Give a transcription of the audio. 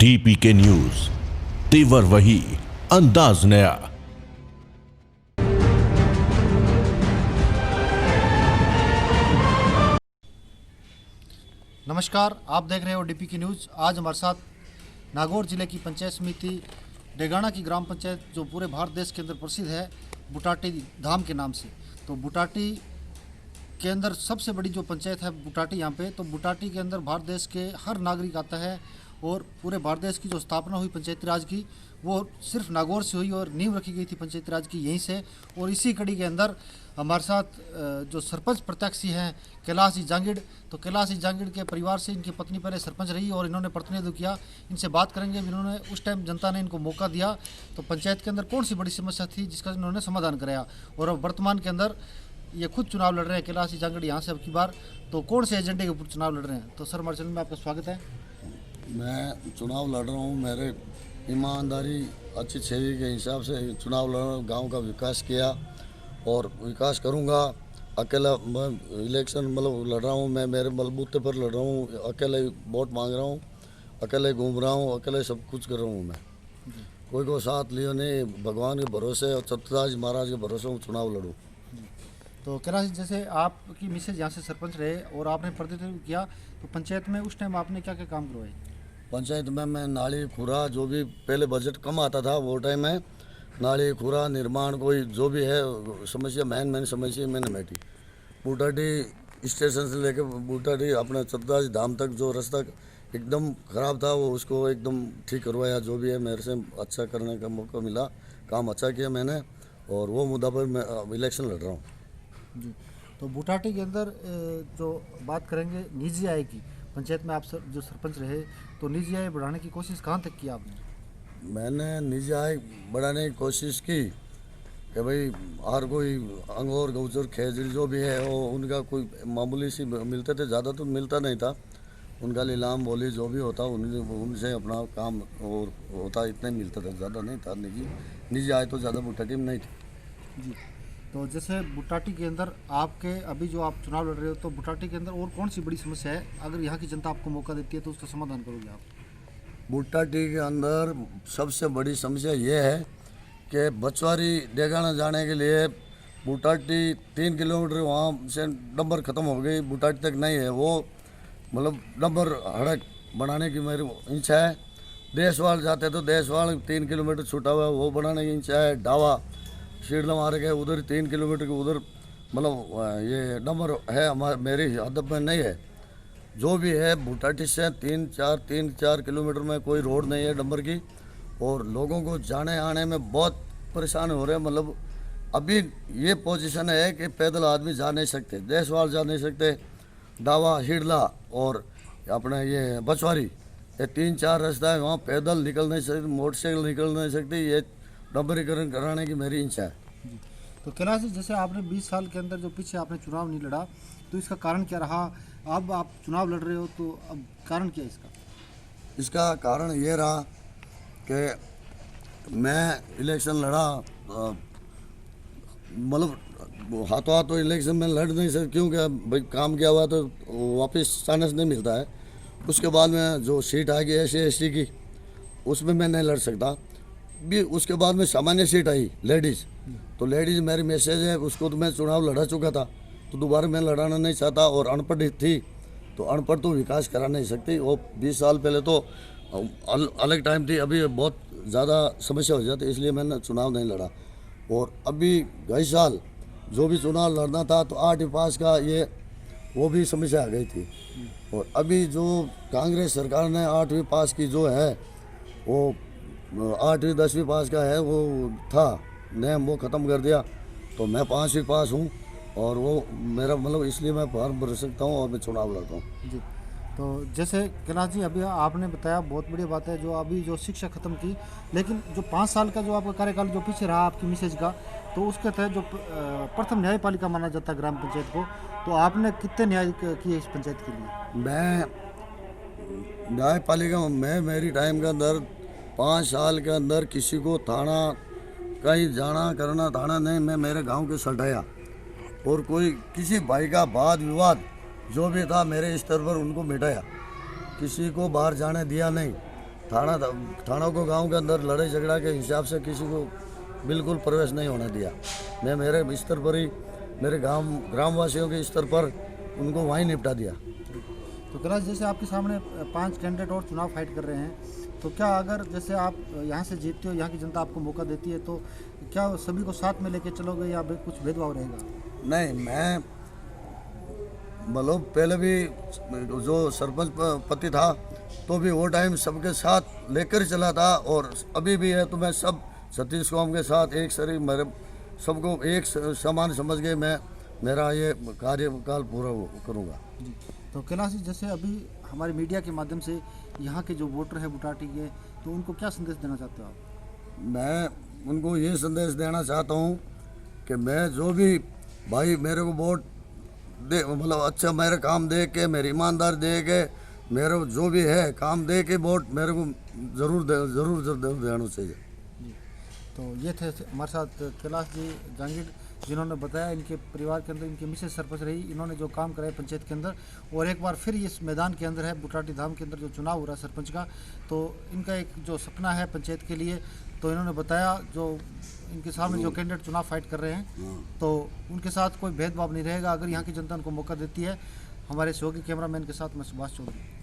DPK news, तेवर वही, अंदाज नया। नमस्कार, आप देख रहे हो डीपीके न्यूज़। आज हमारे साथ नागौर जिले की पंचायत समिति डेगाना की ग्राम पंचायत, जो पूरे भारत देश के अंदर प्रसिद्ध है बुटाटी धाम के नाम से। तो बुटाटी के अंदर सबसे बड़ी जो पंचायत है बुटाटी यहाँ पे, तो बुटाटी के अंदर भारत देश के हर नागरिक आता है और पूरे भारत देश की जो स्थापना हुई पंचायती राज की, वो सिर्फ नागौर से हुई और नींव रखी गई थी पंचायती राज की यहीं से। और इसी कड़ी के अंदर हमारे साथ जो सरपंच प्रत्याशी हैं कैलाश जी जांगिड़, तो कैलाश जी जांगिड़ के परिवार से इनकी पत्नी पहले सरपंच रही और इन्होंने प्रतिनिधित्व किया। इनसे बात करेंगे, इन्होंने उस टाइम जनता ने इनको मौका दिया तो पंचायत के अंदर कौन सी बड़ी समस्या थी जिसका इन्होंने समाधान कराया। और अब वर्तमान के अंदर ये खुद चुनाव लड़ रहे हैं कैलाश जी जांगिड़ यहाँ से अब की बार। तो कौन से एजेंडे के ऊपर चुनाव लड़ रहे हैं? तो सर, हमारे चैनल में आपका स्वागत है। मैं चुनाव लड़ रहा हूँ, मेरे ईमानदारी अच्छी छवि के हिसाब से चुनाव लड़ रहा हूँ। गाँव का विकास किया और विकास करूँगा। अकेला मैं इलेक्शन लड़ रहा हूँ, मैं मेरे बलबूते पर लड़ रहा हूँ, अकेले वोट मांग रहा हूँ, अकेले घूम रहा हूँ, अकेले सब कुछ कर रहा हूँ। मैं कोई को साथ लियो नहीं, भगवान के भरोसे और छत्रसाल महाराज के भरोसे हूँ चुनाव लड़ूँ। तो कैलाश जी, जैसे आपकी मिसेज यहाँ से सरपंच रहे और आपने प्रतिनिधित्व किया, तो पंचायत में उस टाइम आपने क्या क्या काम करवाए? पंचायत में मैं नाली खुरा, जो भी पहले बजट कम आता था वो टाइम में नाली खुरा निर्माण कोई जो भी है समस्या, मैंने समस्या मैंने बैठी। बुटाटी स्टेशन से लेकर बुटाटी अपने छत्रसाल धाम तक जो रास्ता एकदम ख़राब था वो उसको एकदम ठीक करवाया। जो भी है मेरे से अच्छा करने का मौका मिला, काम अच्छा किया मैंने और वो मुद्दा पर मैं इलेक्शन लड़ रहा हूँ जी। तो बुटाटी के अंदर जो बात करेंगे निजी आय की, पंचायत में आप जो सरपंच रहे तो निजी आय बढ़ाने की कोशिश कहाँ तक की आपने? मैंने निजी आय बढ़ाने की कोशिश की कि भाई हर कोई अंगूर गौचर खेजड़ी जो भी है वो उनका कोई मामूली सी मिलते थे, ज़्यादा तो मिलता नहीं था। उनका लीलाम बोली जो भी होता उनसे अपना काम और होता, इतना ही मिलता था, ज़्यादा नहीं था। निजी आय तो ज़्यादा बुटाटी में नहीं थी जी। तो जैसे बुटाटी के अंदर आपके अभी जो आप चुनाव लड़ रहे हो, तो बुटाटी के अंदर और कौन सी बड़ी समस्या है, अगर यहाँ की जनता आपको मौका देती है तो उसका समाधान करोगे आप? बुटाटी के अंदर सबसे बड़ी समस्या ये है कि बचवारी डेगाना जाने के लिए बुटाटी 3 किलोमीटर वहाँ से नंबर ख़त्म हो गई, बुटाटी तक नहीं है। वो नंबर सड़क बनाने की मेरी इच्छा है। देशवाल जाते तो देशवाल 3 किलोमीटर छूटा हुआ है, वो बनाने की इच्छा है। डावा शीडला मार्ग है, उधर 3 किलोमीटर के उधर ये नंबर है हमारे मेरी हदफ में नहीं है। जो भी है बुटाटी से 3-4 किलोमीटर में कोई रोड नहीं है नंबर की और लोगों को जाने आने में बहुत परेशान हो रहे हैं। अभी ये पोजीशन है कि पैदल आदमी जा नहीं सकते, देशवाल जा नहीं सकते, डावा हिडला और अपना ये बचवारी, ये 3-4 रास्ता है, वहाँ पैदल निकल नहीं सकते, मोटरसाइकिल निकल नहीं सकती। ये नंबरीकरण कराने की मेरी इच्छा है। तो कैलाश जी, जैसे आपने 20 साल के अंदर जो पीछे आपने चुनाव नहीं लड़ा, तो इसका कारण क्या रहा? अब आप चुनाव लड़ रहे हो तो अब कारण क्या है इसका? इसका कारण ये रहा कि मैं इलेक्शन लड़ा, हाथों हाथों इलेक्शन में लड़ नहीं सकता, क्योंकि भाई काम किया हुआ तो वापस चांस नहीं मिलता है। उसके बाद में जो सीट आ गई SC की, उसमें मैं नहीं लड़ सकता भी। उसके बाद में सामान्य सीट आई लेडीज़, तो लेडीज़ मेरी मैसेज है, उसको तो मैं चुनाव लड़ा चुका था, तो दोबारा मैं लड़ाना नहीं चाहता। और अनपढ़ थी तो अनपढ़ तो विकास करा नहीं सकती। वो 20 साल पहले तो अलग टाइम थी, अभी बहुत ज़्यादा समस्या हो जाती, इसलिए मैंने चुनाव नहीं लड़ा। और अभी गए साल जो भी चुनाव लड़ना था तो 8वीं पास का ये वो भी समस्या आ गई थी। और अभी जो कांग्रेस सरकार ने 8वीं पास की जो है वो 8वीं 10वीं पास का है वो था नियम, वो ख़त्म कर दिया। तो मैं 5वीं पास हूँ और वो मेरा इसलिए मैं फॉर्म भर सकता हूँ और मैं चुनाव लड़ता हूँ जी। तो जैसे कैलाश जी, अभी आपने बताया बहुत बढ़िया बात है जो अभी जो शिक्षा ख़त्म की, लेकिन जो 5 साल का जो आपका कार्यकाल जो पीछे रहा आपकी मिसेज का, तो उसके तहत जो प्रथम न्यायपालिका माना जाता है ग्राम पंचायत को, तो आपने कितने न्याय किए इस पंचायत के लिए? मैं न्यायपालिका में मेरी टाइम के अंदर 5 साल के अंदर किसी को थाना कहीं जाना करना थाना नहीं, मैं मेरे गांव के सटाया और कोई किसी भाई का वाद विवाद जो भी था मेरे स्तर पर उनको मिटाया, किसी को बाहर जाने दिया नहीं। थाना को गांव के अंदर लड़ाई झगड़ा के हिसाब से किसी को बिल्कुल प्रवेश नहीं होने दिया। मैं मेरे स्तर पर ही, मेरे ग्रामवासियों के स्तर पर उनको वहीं निपटा दिया। तो कैलाश, जैसे आपके सामने 5 कैंडिडेट और चुनाव फाइट कर रहे हैं, तो क्या अगर जैसे आप यहाँ से जीतते हो, यहाँ की जनता आपको मौका देती है, तो क्या सभी को साथ में लेके चलोगे या कुछ भेदभाव रहेगा? नहीं, मैं मतलब पहले भी जो सरपंच पति था तो भी वो टाइम सबके साथ लेकर चला था, और अभी भी है। तो मैं सब सतीश कौम के साथ एक शरीर, मेरे सबको एक समान समझ के मैं मेरा ये कार्यकाल पूरा करूँगा। जी, तो कैलाश जी, जैसे अभी हमारे मीडिया के माध्यम से यहाँ के जो वोटर हैं बुटाटी के, तो उनको क्या संदेश देना चाहते हो आप? मैं उनको ये संदेश देना चाहता हूँ कि मैं जो भी भाई मेरे को वोट दे, मतलब अच्छा मेरे काम दे के, मेरी ईमानदार दे के, मेरे जो भी है काम दे के वोट मेरे को ज़रूर देना चाहिए। जी, तो ये थे हमारे साथ कैलाश जी जांगीर, जिन्होंने बताया इनके परिवार के अंदर इनकी मिसेज सरपंच रही, इन्होंने जो काम कराया पंचायत के अंदर, और एक बार फिर इस मैदान के अंदर है बुटाटी धाम के अंदर जो चुनाव हो रहा है सरपंच का, तो इनका एक जो सपना है पंचायत के लिए, तो इन्होंने बताया जो इनके सामने जो कैंडिडेट चुनाव फाइट कर रहे हैं, तो उनके साथ कोई भेदभाव नहीं रहेगा अगर यहाँ की जनता उनको मौका देती है। हमारे सहयोगी कैमरामैन के साथ मैं सुभाष चौधरी।